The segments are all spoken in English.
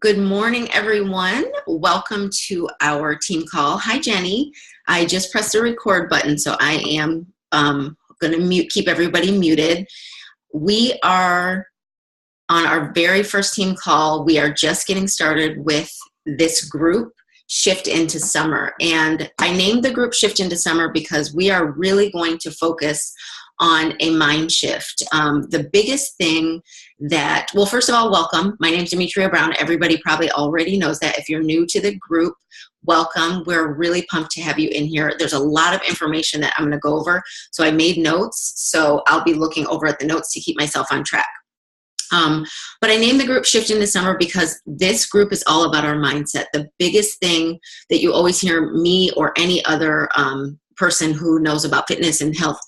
Good morning, everyone. Welcome to our team call. Hi, Jenny. I just pressed the record button, so I am going to keep everybody muted. We are on our very first team call. We are just getting started with this group, Shift into Summer. And I named the group Shift into Summer because we are really going to focus on a mind shift. The biggest thing that, well, first of all, welcome. My name is Demetria Brown. Everybody probably already knows that. If you're new to the group, welcome. We're really pumped to have you in here. There's a lot of information that I'm going to go over. So I made notes. So I'll be looking over at the notes to keep myself on track. But I named the group Shift into Summer because this group is all about our mindset. The biggest thing that you always hear me or any other person who knows about fitness and health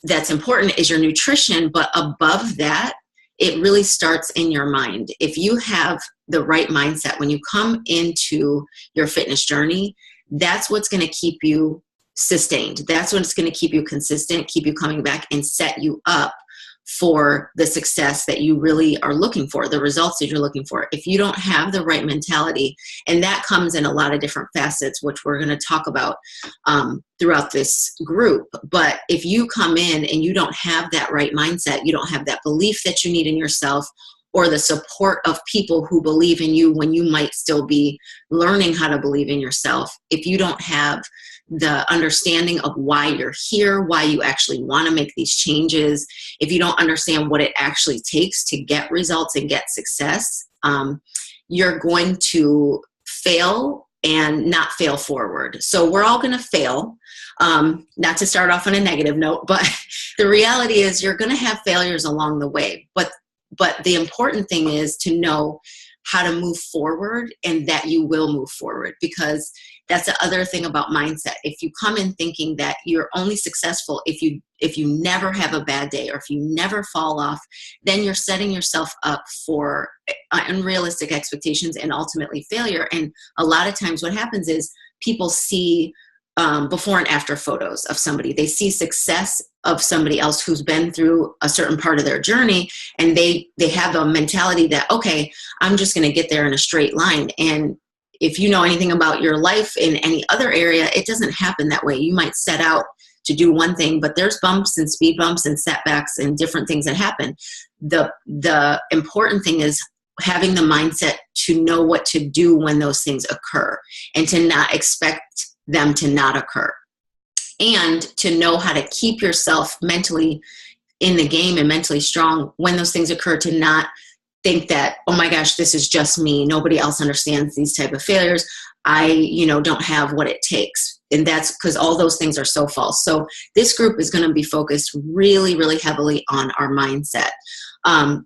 that's important is your nutrition, but above that, it really starts in your mind. If you have the right mindset, when you come into your fitness journey, that's what's going to keep you sustained. That's what's going to keep you consistent, keep you coming back, and set you up for the success that you really are looking for, the results that you're looking for. If you don't have the right mentality, and that comes in a lot of different facets, which we're going to talk about throughout this group. But if you come in and you don't have that right mindset, you don't have that belief that you need in yourself, or the support of people who believe in you when you might still be learning how to believe in yourself, if you don't have the understanding of why you're here, why you actually want to make these changes, if you don't understand what it actually takes to get results and get success, you're going to fail and not fail forward. So we're all going to fail, not to start off on a negative note, but the reality is you're going to have failures along the way. But the important thing is to know how to move forward, and that you will move forward, because that's the other thing about mindset. If you come in thinking that you're only successful if you never have a bad day, or if you never fall off, then you're setting yourself up for unrealistic expectations and ultimately failure. And a lot of times what happens is people see before and after photos of somebody. They see success of somebody else who's been through a certain part of their journey, and they have a mentality that, okay, I'm just going to get there in a straight line. And if you know anything about your life in any other area, it doesn't happen that way. You might set out to do one thing, but there's bumps and speed bumps and setbacks and different things that happen. The important thing is having the mindset to know what to do when those things occur, and to not expect them to not occur, and to know how to keep yourself mentally in the game and mentally strong when those things occur, to not think that, oh my gosh, this is just me, nobody else understands these type of failures, I don't have what it takes. And that's because all those things are so false. So this group is going to be focused really, really heavily on our mindset.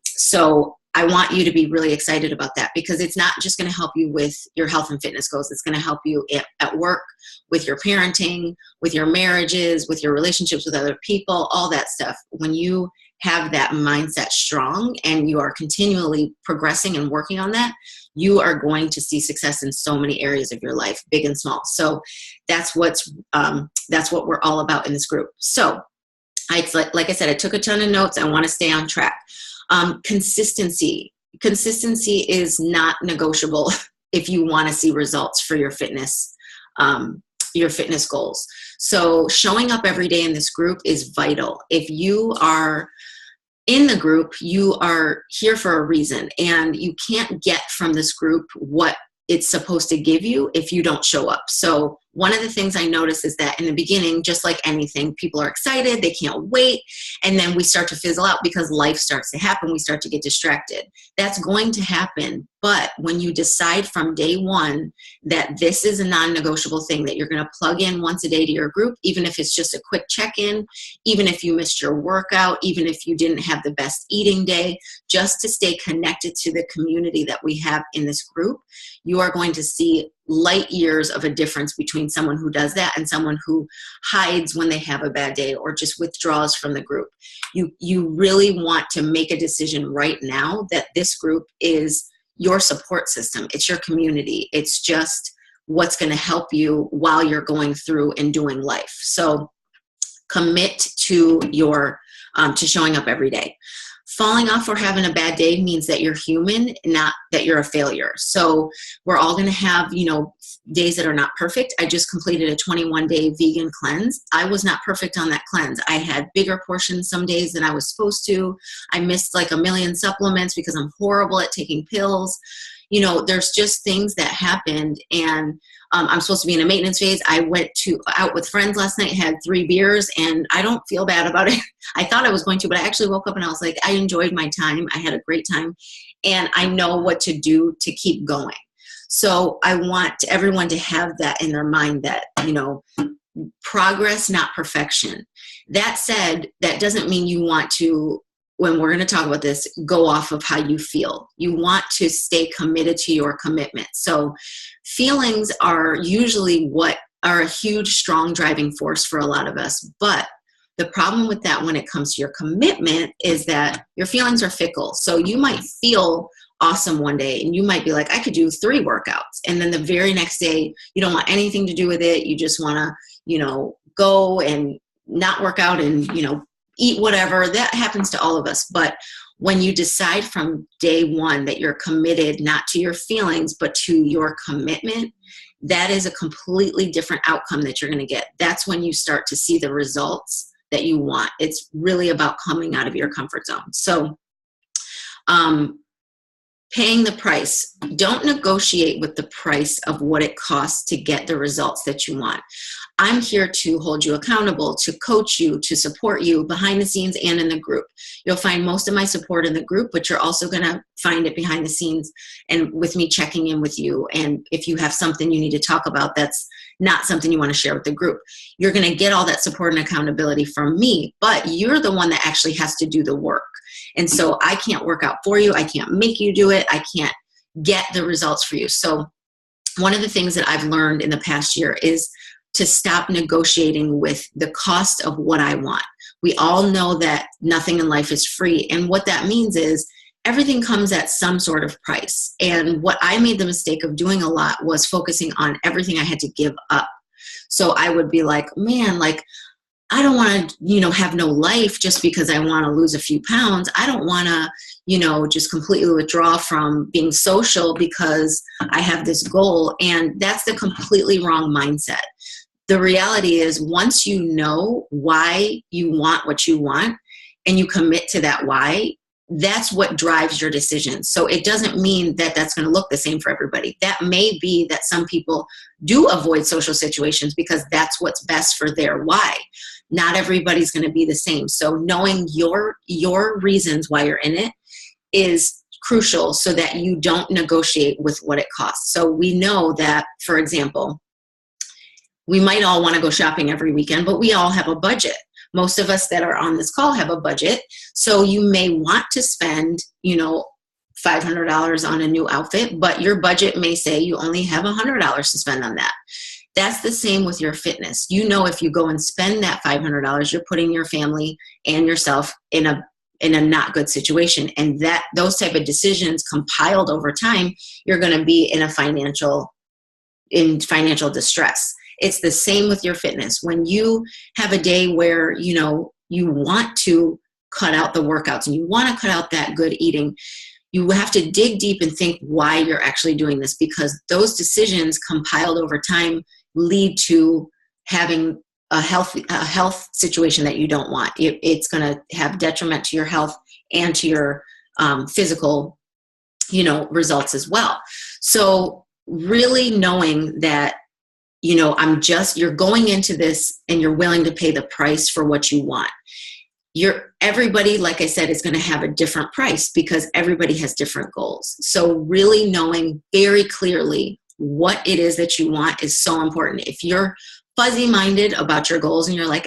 So I want you to be really excited about that, because it's not just going to help you with your health and fitness goals. It's going to help you at work, with your parenting, with your marriages, with your relationships with other people, all that stuff. When you have that mindset strong and you are continually progressing and working on that, you are going to see success in so many areas of your life, big and small. So that's what we're all about in this group. So like I said, I took a ton of notes. I want to stay on track. Consistency is not negotiable if you want to see results for your fitness goals. So showing up every day in this group is vital. If you are in the group, you are here for a reason, and you can't get from this group what it's supposed to give you if you don't show up. So one of the things I notice is that in the beginning, just like anything, people are excited, they can't wait, and then we start to fizzle out because life starts to happen, we start to get distracted. That's going to happen, but when you decide from day one that this is a non-negotiable thing, that you're going to plug in once a day to your group, even if it's just a quick check-in, even if you missed your workout, even if you didn't have the best eating day, just to stay connected to the community that we have in this group, you are going to see light years of a difference between someone who does that and someone who hides when they have a bad day or just withdraws from the group. You really want to make a decision right now that this group is your support system. It's your community. It's just what's going to help you while you're going through and doing life. So commit to your to showing up every day. falling off or having a bad day means that you're human, not that you're a failure. So we're all going to have, days that are not perfect. I just completed a 21-day vegan cleanse. I was not perfect on that cleanse. I had bigger portions some days than I was supposed to. I missed like a million supplements because I'm horrible at taking pills. There's just things that happened, and I'm supposed to be in a maintenance phase. I went out with friends last night, had 3 beers, and I don't feel bad about it. I thought I was going to, but I actually woke up and I was like, I enjoyed my time. I had a great time, and I know what to do to keep going. So I want everyone to have that in their mind that, progress, not perfection. That said, that doesn't mean you want to, when we're going to talk about this, go off of how you feel. You want to stay committed to your commitment. So feelings are usually what are a huge, strong driving force for a lot of us. But the problem with that when it comes to your commitment is that your feelings are fickle. So you might feel awesome one day and you might be like, I could do 3 workouts. And then the very next day, you don't want anything to do with it. You just want to, go and not work out and, eat whatever. That happens to all of us. But when you decide from day one that you're committed not to your feelings, but to your commitment, that is a completely different outcome that you're going to get. That's when you start to see the results that you want. It's really about coming out of your comfort zone. So, paying the price. Don't negotiate with the price of what it costs to get the results that you want. I'm here to hold you accountable, to coach you, to support you behind the scenes and in the group. You'll find most of my support in the group, but you're also going to find it behind the scenes and with me checking in with you. And if you have something you need to talk about that's not something you want to share with the group, you're going to get all that support and accountability from me, but you're the one that actually has to do the work. And so I can't work out for you. I can't make you do it. I can't get the results for you. So one of the things that I've learned in the past year is to stop negotiating with the cost of what I want. We all know that nothing in life is free. And what that means is everything comes at some sort of price. And what I made the mistake of doing a lot was focusing on everything I had to give up. So I would be like, man, I don't want to, have no life just because I want to lose a few pounds. I don't want to, just completely withdraw from being social because I have this goal. And that's the completely wrong mindset. The reality is once you know why you want what you want and you commit to that why, that's what drives your decisions. So it doesn't mean that that's going to look the same for everybody. That may be that some people do avoid social situations because that's what's best for their why. Not everybody's going to be the same. So knowing your reasons why you're in it is crucial so that you don't negotiate with what it costs. So we know that, for example, we might all want to go shopping every weekend, but we all have a budget. Most of us that are on this call have a budget. So you may want to spend, $500 on a new outfit, but your budget may say you only have $100 to spend on that. That's the same with your fitness. If you go and spend that $500, you're putting your family and yourself in a not good situation. And that those type of decisions compiled over time, you're going to be in financial distress. It's the same with your fitness. When you have a day where, you want to cut out the workouts and you want to cut out that good eating, you have to dig deep and think why you're actually doing this, because those decisions compiled over time lead to having a health situation that you don't want. It's going to have detriment to your health and to your physical, results as well. So really knowing that, you're going into this and you're willing to pay the price for what you want. Everybody, like I said, is going to have a different price because everybody has different goals. So really knowing very clearly what it is that you want is so important. If you're fuzzy-minded about your goals and you're like,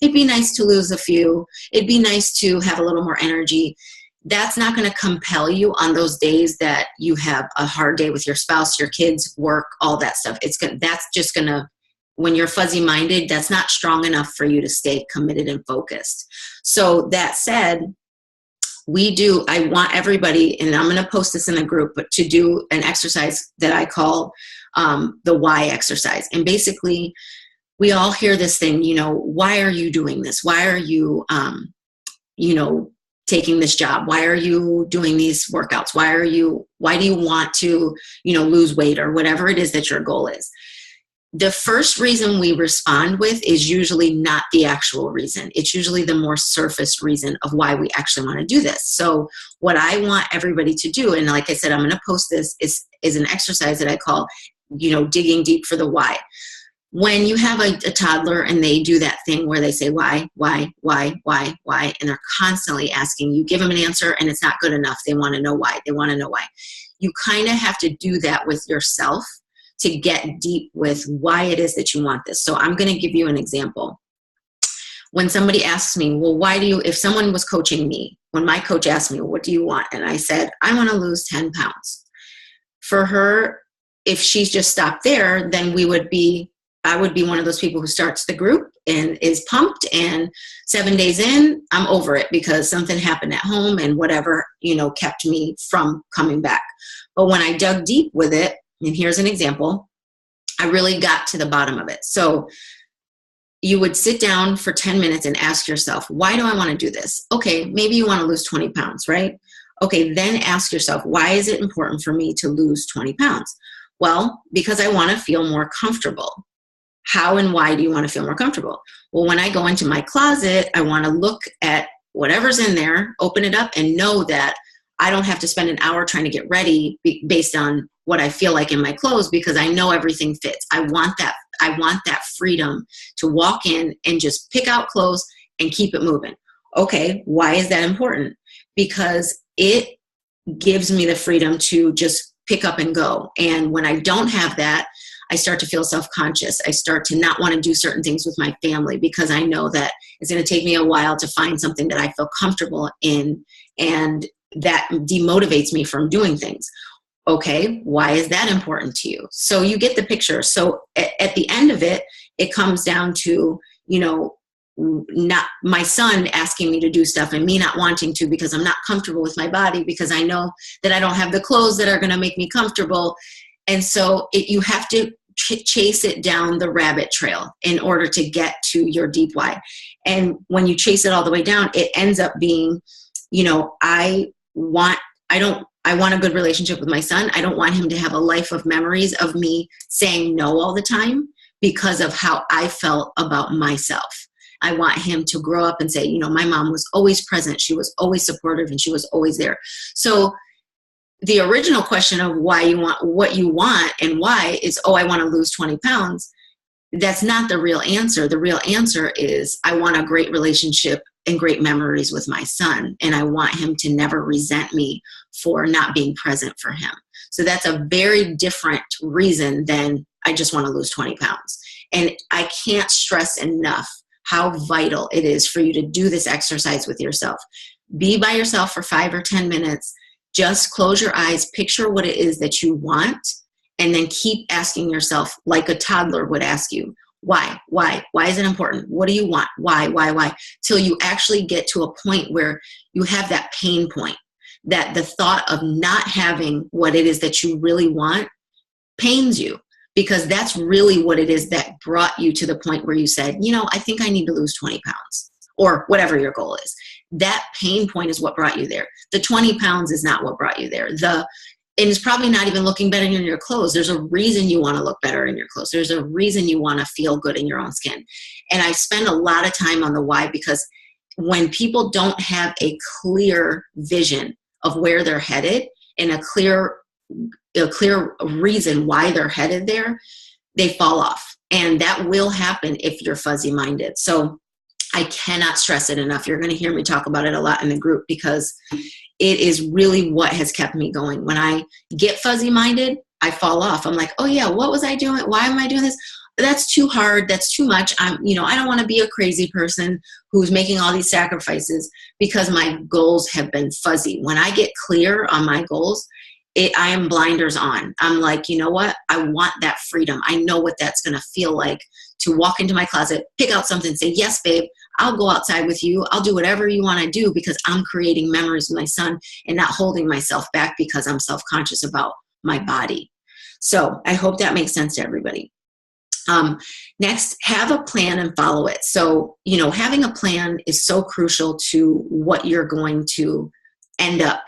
it'd be nice to lose a few, it'd be nice to have a little more energy, that's not going to compel you on those days that you have a hard day with your spouse, your kids, work, all that stuff. That's just going to, when you're fuzzy-minded, that's not strong enough for you to stay committed and focused. So that said, I want everybody, and I'm going to post this in the group, but to do an exercise that I call the why exercise. And basically, we all hear this thing, why are you doing this? Why are you, taking this job? Why are you doing these workouts? Why do you want to, lose weight or whatever it is that your goal is? The first reason we respond with is usually not the actual reason. It's usually the more surface reason of why we actually want to do this. So what I want everybody to do, and like I said, I'm going to post this, is an exercise that I call, digging deep for the why. When you have a toddler and they do that thing where they say, why, and they're constantly asking, you give them an answer and it's not good enough. They want to know why. You kind of have to do that with yourself to get deep with why it is that you want this. So I'm going to give you an example. When somebody asks me, well, if someone was coaching me, when my coach asked me, well, what do you want? And I said, I want to lose 10 pounds. For her, if she's just stopped there, then I would be one of those people who starts the group and is pumped, and 7 days in, I'm over it because something happened at home and whatever, kept me from coming back. But when I dug deep with it, and here's an example, I really got to the bottom of it. So you would sit down for 10 minutes and ask yourself, why do I want to do this? Okay, maybe you want to lose 20 pounds, right? Okay, then ask yourself, why is it important for me to lose 20 pounds? Well, because I want to feel more comfortable. How and why do you want to feel more comfortable? Well, when I go into my closet, I want to look at whatever's in there, open it up, and know that I don't have to spend an hour trying to get ready based on what I feel like in my clothes, because I know everything fits. I want that freedom to walk in and just pick out clothes and keep it moving. Okay, why is that important? Because it gives me the freedom to just pick up and go. And when I don't have that, I start to feel self-conscious. I start to not want to do certain things with my family because I know that it's going to take me a while to find something that I feel comfortable in, and that demotivates me from doing things. Okay, why is that important to you? So you get the picture. So at the end of it, it comes down to, not my son asking me to do stuff and me not wanting to because I'm not comfortable with my body, because I know that I don't have the clothes that are going to make me comfortable. And so you have to chase it down the rabbit trail in order to get to your deep why. And when you chase it all the way down, it ends up being, I want a good relationship with my son. I don't want him to have a life of memories of me saying no all the time because of how I felt about myself. I want him to grow up and say, my mom was always present. She was always supportive and she was always there. So the original question of why you want what you want and why is, I want to lose 20 pounds. That's not the real answer. The real answer is I want a great relationship and great memories with my son. And I want him to never resent me for not being present for him. So that's a very different reason than I just want to lose 20 pounds. And I can't stress enough how vital it is for you to do this exercise with yourself. Be by yourself for 5 or 10 minutes. Just close your eyes, picture what it is that you want, and then keep asking yourself, like a toddler would ask you, why is it important? What do you want? Why? Till you actually get to a point where you have that pain point, that the thought of not having what it is that you really want pains you, because that's really what it is that brought you to the point where you said, I think I need to lose 20 pounds or whatever your goal is. That pain point is what brought you there. The 20 pounds is not what brought you there. And it's probably not even looking better in your clothes. There's a reason you want to look better in your clothes. There's a reason you want to feel good in your own skin. And I spend a lot of time on the why, because when people don't have a clear vision of where they're headed and a clear reason why they're headed there, they fall off. And that will happen if you're fuzzy minded. So I cannot stress it enough. You're going to hear me talk about it a lot in the group, because it is really what has kept me going. When I get fuzzy minded, I fall off. I'm like, oh yeah, what was I doing? Why am I doing this? That's too hard. That's too much. I don't want to be a crazy person who's making all these sacrifices because my goals have been fuzzy. When I get clear on my goals, I am blinders on. I'm like, you know what? I want that freedom. I know what that's going to feel like to walk into my closet, pick out something, say, yes, babe, I'll go outside with you. I'll do whatever you want to do, because I'm creating memories with my son and not holding myself back because I'm self-conscious about my body. So I hope that makes sense to everybody. Next, have a plan and follow it. So, having a plan is so crucial to what you're going to end up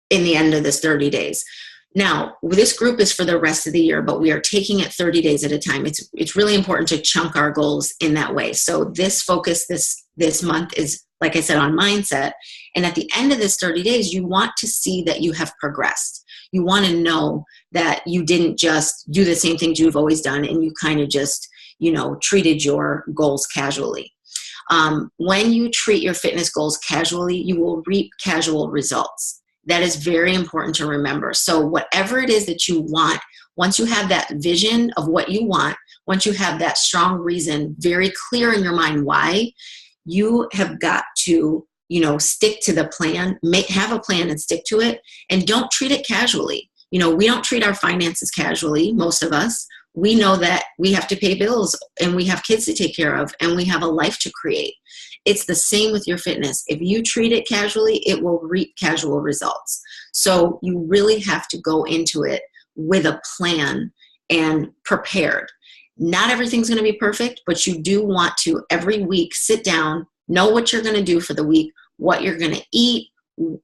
in the end of this 30 days. Now, this group is for the rest of the year, but we are taking it 30 days at a time. It's really important to chunk our goals in that way. So this focus this month is, like I said, on mindset. And at the end of this 30 days, you want to see that you have progressed. You want to know that you didn't just do the same things you've always done and you kind of just, treated your goals casually. When you treat your fitness goals casually, you will reap casual results. That is very important to remember. So whatever it is that you want, once you have that vision of what you want, once you have that strong reason very clear in your mind why, you have got to, stick to the plan, have a plan and stick to it, and don't treat it casually. We don't treat our finances casually, most of us. We know that we have to pay bills and we have kids to take care of and we have a life to create. It's the same with your fitness. If you treat it casually, it will reap casual results. So you really have to go into it with a plan and prepared. Not everything's going to be perfect, but you do want to every week sit down, know what you're going to do for the week, what you're going to eat,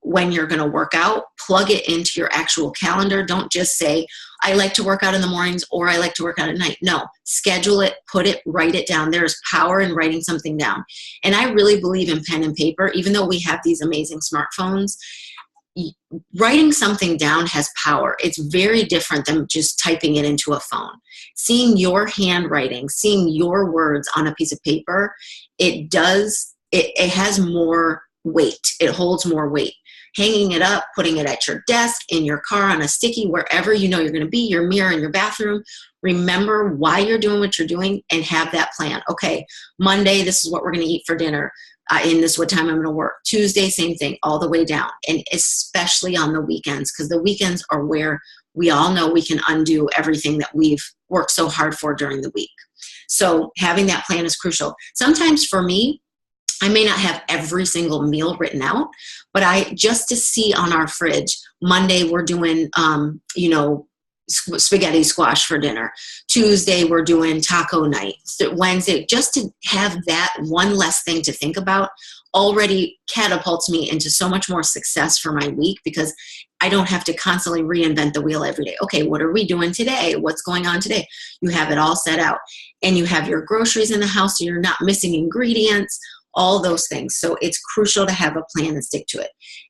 when you're going to work out, plug it into your actual calendar. Don't just say, I like to work out in the mornings or I like to work out at night. No, schedule it, put it, write it down. There's power in writing something down. And I really believe in pen and paper, even though we have these amazing smartphones. Writing something down has power. It's very different than just typing it into a phone. Seeing your handwriting, seeing your words on a piece of paper, it has more weight. It holds more weight. Hanging it up, putting it at your desk, in your car, on a sticky, wherever you're going to be, your mirror in your bathroom. Remember why you're doing what you're doing and have that plan. Okay, Monday, this is what we're going to eat for dinner. And this is what time I'm going to work. Tuesday, same thing, all the way down. And especially on the weekends, because the weekends are where we all know we can undo everything that we've worked so hard for during the week. So having that plan is crucial. Sometimes for me, I may not have every single meal written out, but just to see on our fridge, Monday we're doing, spaghetti squash for dinner. Tuesday we're doing taco night. Wednesday, just to have that one less thing to think about already catapults me into so much more success for my week because I don't have to constantly reinvent the wheel every day. Okay, what are we doing today? What's going on today? You have it all set out and you have your groceries in the house so you're not missing ingredients, all those things. So it's crucial to have a plan and stick to it.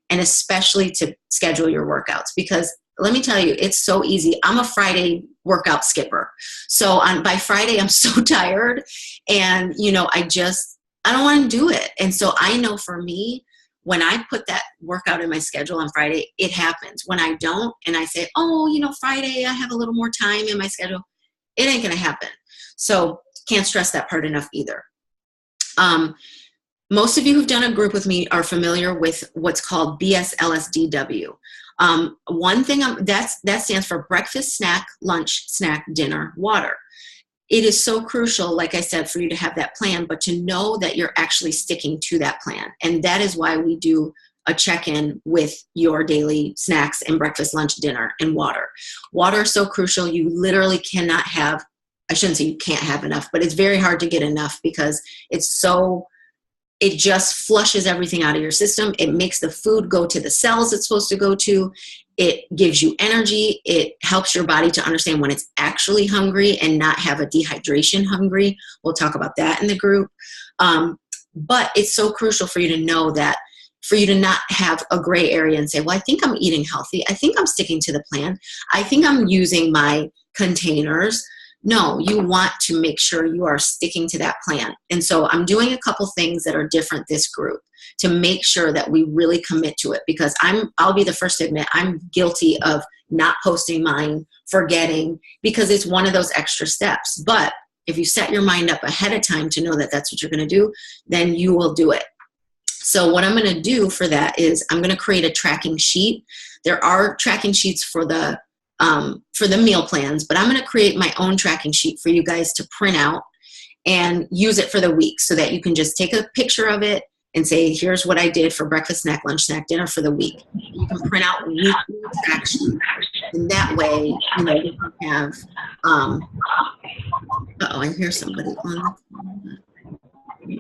And especially to schedule your workouts because let me tell you, it's so easy. I'm a Friday workout skipper. So by Friday, I'm so tired and, I don't want to do it. And so I know for me, when I put that workout in my schedule on Friday, it happens. When I don't, and I say, Friday, I have a little more time in my schedule, it ain't going to happen. So can't stress that part enough either. Most of you who've done a group with me are familiar with what's called BSLSDW. One thing that stands for breakfast, snack, lunch, snack, dinner, water. It is so crucial, like I said, for you to have that plan, but to know that you're actually sticking to that plan. And that is why we do a check-in with your daily snacks and breakfast, lunch, dinner, and water. Water is so crucial. You literally cannot have, I shouldn't say you can't have enough, but it's very hard to get enough because it just flushes everything out of your system. It makes the food go to the cells it's supposed to go to. It gives you energy. It helps your body to understand when it's actually hungry and not have a dehydration hungry. We'll talk about that in the group. But it's so crucial for you to know that, for you to not have a gray area and say, well, I think I'm eating healthy. I think I'm sticking to the plan. I think I'm using my containers. No, you want to make sure you are sticking to that plan. And so I'm doing a couple things that are different this group to make sure that we really commit to it because I'll be the first to admit I'm guilty of not posting mine, forgetting, because it's one of those extra steps. But if you set your mind up ahead of time to know that that's what you're going to do, then you will do it. So what I'm going to do for that is I'm going to create a tracking sheet. There are tracking sheets for the meal plans, but I'm going to create my own tracking sheet for you guys to print out and use it for the week so that you can just take a picture of it and say, here's what I did for breakfast, snack, lunch, snack, dinner for the week. You can print out weekly track sheet. And that way, you can have Uh-oh, I hear somebody on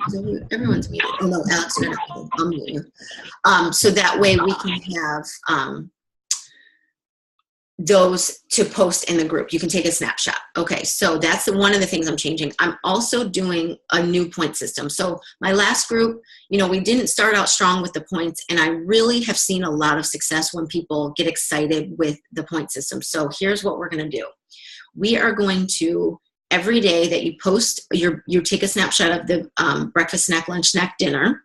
the everyone's muted. Oh no, Alex, you're not muted. I'll mute you. So that way we can have those to post in the group. You can take a snapshot. Okay, so that's one of the things I'm changing. I'm also doing a new point system. So my last group, you know, we didn't start out strong with the points, and I really have seen a lot of success when people get excited with the point system. So here's what we're going to do. We are going to, every day that you post, you take a snapshot of the breakfast, snack, lunch, snack, dinner.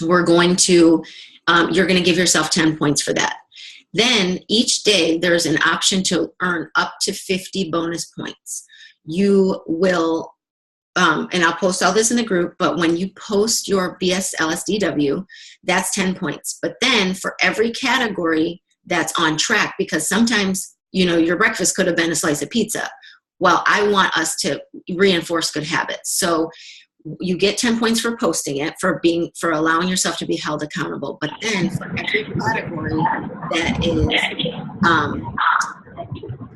We're going to, you're going to give yourself 10 points for that. Then each day there's an option to earn up to 50 bonus points. You will, and I'll post all this in the group, but when you post your BSLSDW, that's 10 points. But then for every category that's on track, because sometimes, you know, your breakfast could have been a slice of pizza. Well, I want us to reinforce good habits. So you get 10 points for posting it, for allowing yourself to be held accountable. But then for every category that is,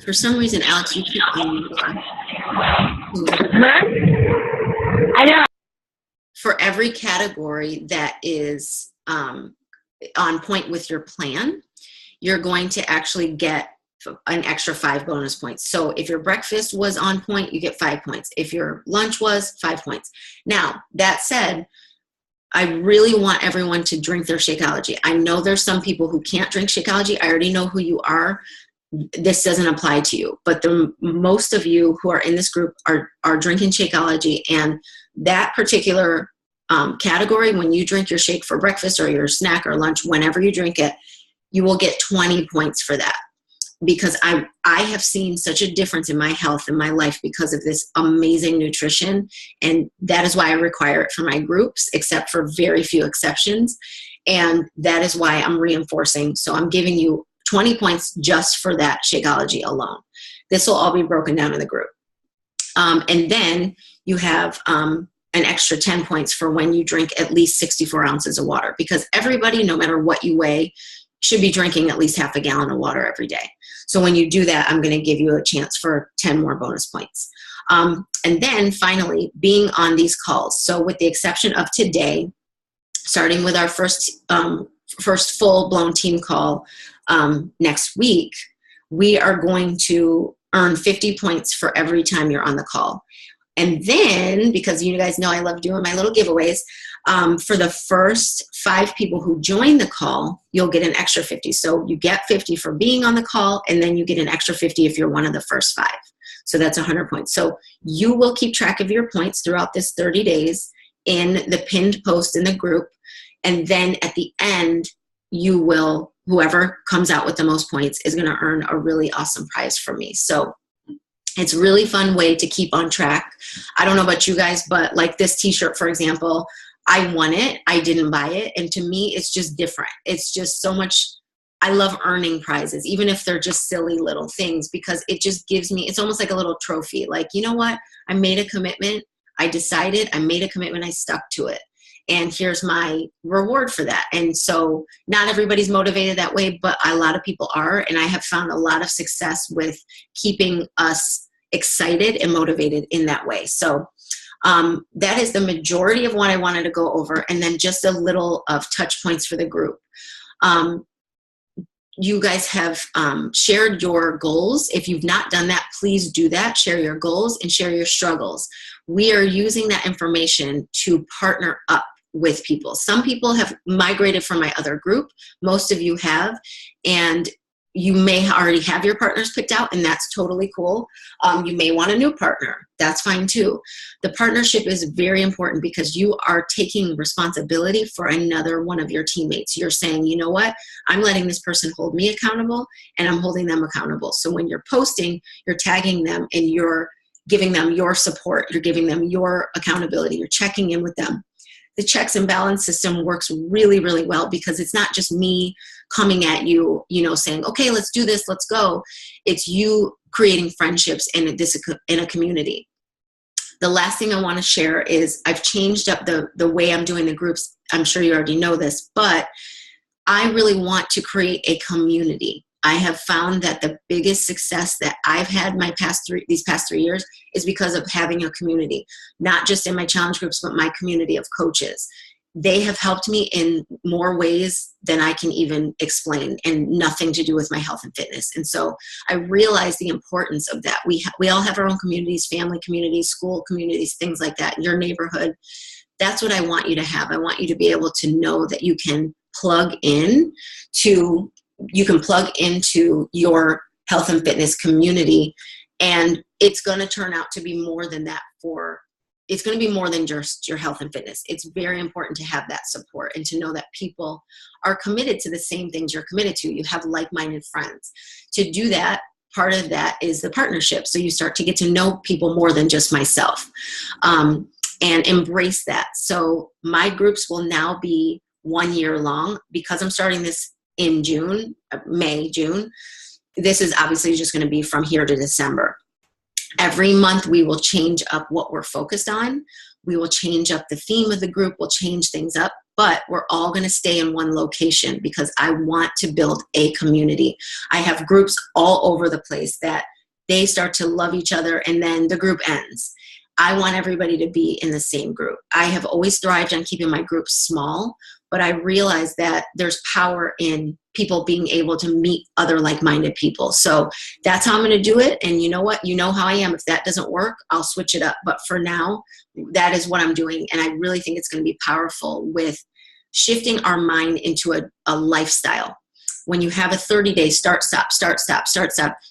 for some reason, Alex, you keep unmuting. I know. For every category that is on point with your plan, you're going to actually get an extra 5 bonus points. So if your breakfast was on point, you get 5 points. If your lunch was, 5 points. Now, that said, I really want everyone to drink their Shakeology. I know there's some people who can't drink Shakeology. I already know who you are. This doesn't apply to you. But the most of you who are in this group are drinking Shakeology, and that particular category, when you drink your shake for breakfast or your snack or lunch, whenever you drink it, you will get 20 points for that. Because I have seen such a difference in my health and my life because of this amazing nutrition. And that is why I require it for my groups, except for very few exceptions. And that is why I'm reinforcing. So I'm giving you 20 points just for that Shakeology alone. This will all be broken down in the group. And then you have an extra 10 points for when you drink at least 64 ounces of water. Because everybody, no matter what you weigh, should be drinking at least half a gallon of water every day. So when you do that, I'm going to give you a chance for 10 more bonus points. And then finally, being on these calls. So with the exception of today, starting with our first full-blown team call next week, we are going to earn 50 points for every time you're on the call. And then, because you guys know I love doing my little giveaways, for the first 5 people who join the call, you'll get an extra 50. So you get 50 for being on the call, and then you get an extra 50 if you're one of the first 5. So that's 100 points. So you will keep track of your points throughout this 30 days in the pinned post in the group. And then at the end, you will, whoever comes out with the most points is going to earn a really awesome prize from me. So it's a really fun way to keep on track. I don't know about you guys, but like this t-shirt, for example, I won it. I didn't buy it. And to me, it's just different. It's just so much. I love earning prizes, even if they're just silly little things, because it just gives me, it's almost like a little trophy. Like, you know what? I made a commitment. I decided, I made a commitment. I stuck to it. And here's my reward for that. And so not everybody's motivated that way, but a lot of people are. And I have found a lot of success with keeping us excited and motivated in that way. So that is the majority of what I wanted to go over. And then just a little of touch points for the group. You guys have shared your goals. If you've not done that, please do that. Share your goals and share your struggles. We are using that information to partner up with people. Some people have migrated from my other group. Most of you have. And you may already have your partners picked out, and that's totally cool. You may want a new partner. That's fine too. The partnership is very important because you are taking responsibility for another one of your teammates. You're saying, you know what? I'm letting this person hold me accountable, and I'm holding them accountable. So when you're posting, you're tagging them and you're giving them your support. You're giving them your accountability. You're checking in with them. The checks and balance system works really, really well because it's not just me coming at you, you know, saying, okay, let's do this, let's go. It's you creating friendships in a community. The last thing I want to share is I've changed up the way I'm doing the groups. I'm sure you already know this, but I really want to create a community. I have found that the biggest success that I've had these past 3 years is because of having a community, not just in my challenge groups, but my community of coaches. They have helped me in more ways than I can even explain, and nothing to do with my health and fitness. And so I realize the importance of that. We all have our own communities, family communities, school communities, things like that, your neighborhood. That's what I want you to have. I want you to be able to know that you can plug into your health and fitness community, and it's going to turn out to be more than that. It's going to be more than just your health and fitness. It's very important to have that support and to know that people are committed to the same things you're committed to. You have like-minded friends. To do that, part of that is the partnership. So you start to get to know people more than just myself, and embrace that. So my groups will now be 1 year long because I'm starting this in June. This is obviously just going to be from here to December. Every month we will change up what we're focused on. We will change up the theme of the group. We'll change things up, but we're all going to stay in one location because I want to build a community. I have groups all over the place that they start to love each other and then the group ends. I want everybody to be in the same group. I have always thrived on keeping my groups small, but I realize that there's power in people being able to meet other like-minded people. So that's how I'm going to do it. And you know what? You know how I am. If that doesn't work, I'll switch it up. But for now, that is what I'm doing. And I really think it's going to be powerful with shifting our mind into a lifestyle. When you have a 30-day start, stop,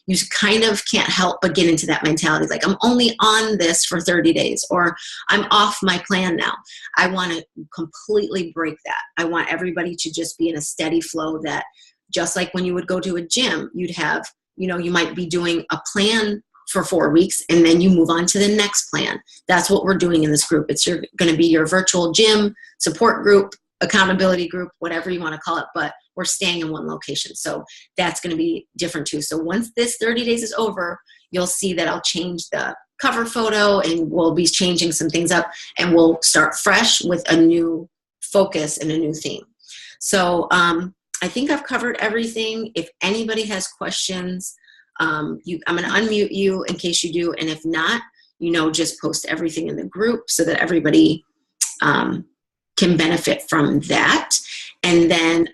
you kind of can't help but get into that mentality. Like, I'm only on this for 30 days, or I'm off my plan now. I want to completely break that. I want everybody to just be in a steady flow that just like when you would go to a gym, you'd have, you might be doing a plan for 4 weeks and then you move on to the next plan. That's what we're doing in this group. It's going to be your virtual gym, support group, accountability group, whatever you want to call it, but we're staying in one location. So that's going to be different too. So once this 30 days is over, you'll see that I'll change the cover photo and we'll be changing some things up and we'll start fresh with a new focus and a new theme. So I think I've covered everything. If anybody has questions, I'm going to unmute you in case you do. And if not, just post everything in the group so that everybody can benefit from that. And then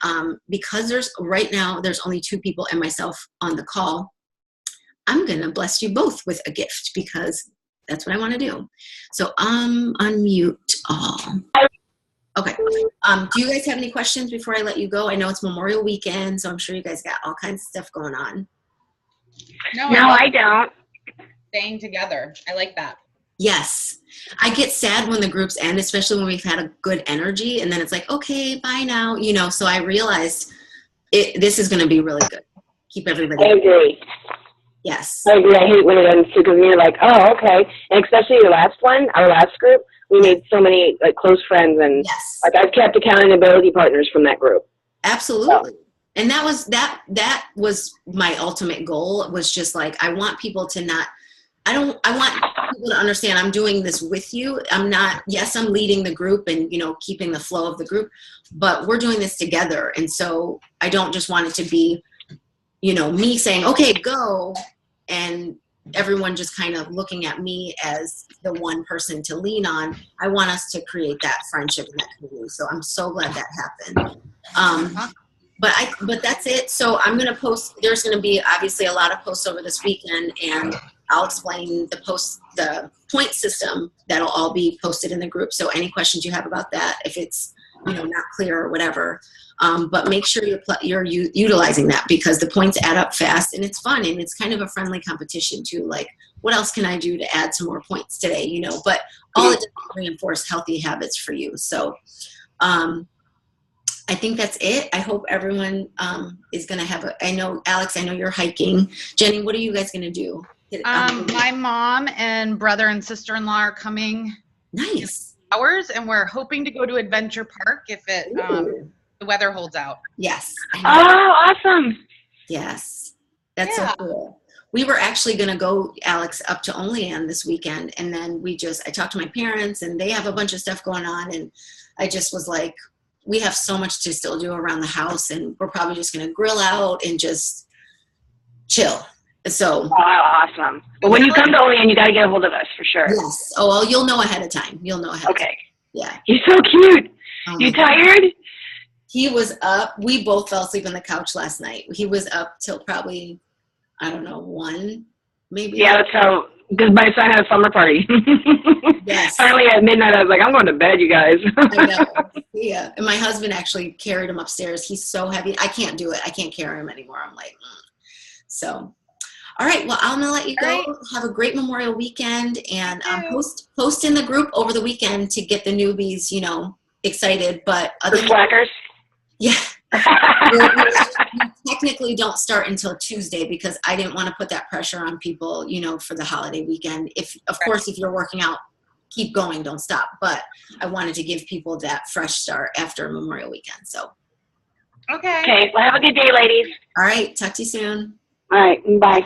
because right now there's only 2 people and myself on the call, I'm going to bless you both with a gift because that's what I want to do. So unmute all. Okay. Do you guys have any questions before I let you go? I know it's Memorial Weekend, so I'm sure you guys got all kinds of stuff going on. No, I don't. Staying together. I like that. Yes. I get sad when the groups end, especially when we've had a good energy, and then it's like, okay, bye now, so I realized this is going to be really good. Keep everybody. I agree. Yes. I agree. I hate when it ends too because you're like, oh, okay. And especially our last group, we made so many close friends, and yes, I've kept accountability partners from that group. Absolutely. So. And that was my ultimate goal. Was just like, I want people to not. I want people to understand I'm doing this with you. I'm leading the group and, keeping the flow of the group, but we're doing this together. And so I don't just want it to be, me saying, okay, go, and everyone just kind of looking at me as the one person to lean on. I want us to create that friendship and that community. So I'm so glad that happened. But that's it. So I'm going to post, there's going to be obviously a lot of posts over this weekend, and I'll explain the point system that'll all be posted in the group. So any questions you have about that, if it's, not clear or whatever, but make sure you're utilizing that because the points add up fast and it's fun and it's kind of a friendly competition too. Like, what else can I do to add some more points today? But all it does is reinforce healthy habits for you. So, I think that's it. I hope everyone is going to have I know, Alex, I know you're hiking. Jenny, what are you guys going to do? My mom and brother and sister-in-law are coming. Nice. Hours, and we're hoping to go to Adventure Park if the weather holds out. Yes. Oh, awesome. Yes. That's so cool. We were actually going to go, Alex, up to Olean this weekend. And then I talked to my parents and they have a bunch of stuff going on. And I just was like, we have so much to still do around the house and we're probably just going to grill out and just chill. So. Oh, awesome. But when you come to Olean, you got to get a hold of us for sure. Yes. Oh, well, you'll know ahead of time. You'll know ahead of time. Okay. Yeah. You're so cute. Oh You my God. tired? He was up. We both fell asleep on the couch last night. He was up till probably, I don't know, 1, maybe. Yeah, that's how, because my son had a slumber party. Yes. Finally at midnight, I was like, I'm going to bed, you guys. I know. Yeah. And my husband actually carried him upstairs. He's so heavy. I can't do it. I can't carry him anymore. I'm like, So, all right. Well, I'm going to let you go. All right. Have a great Memorial weekend, and You too. post in the group over the weekend to get the newbies, excited. But other The than slackers. yeah. We technically don't start until Tuesday because I didn't want to put that pressure on people, for the holiday weekend. If you're working out, keep going, don't stop. But I wanted to give people that fresh start after Memorial Weekend. So, Okay. Okay, well, have a good day, ladies. all right. Talk to you soon. All right, bye.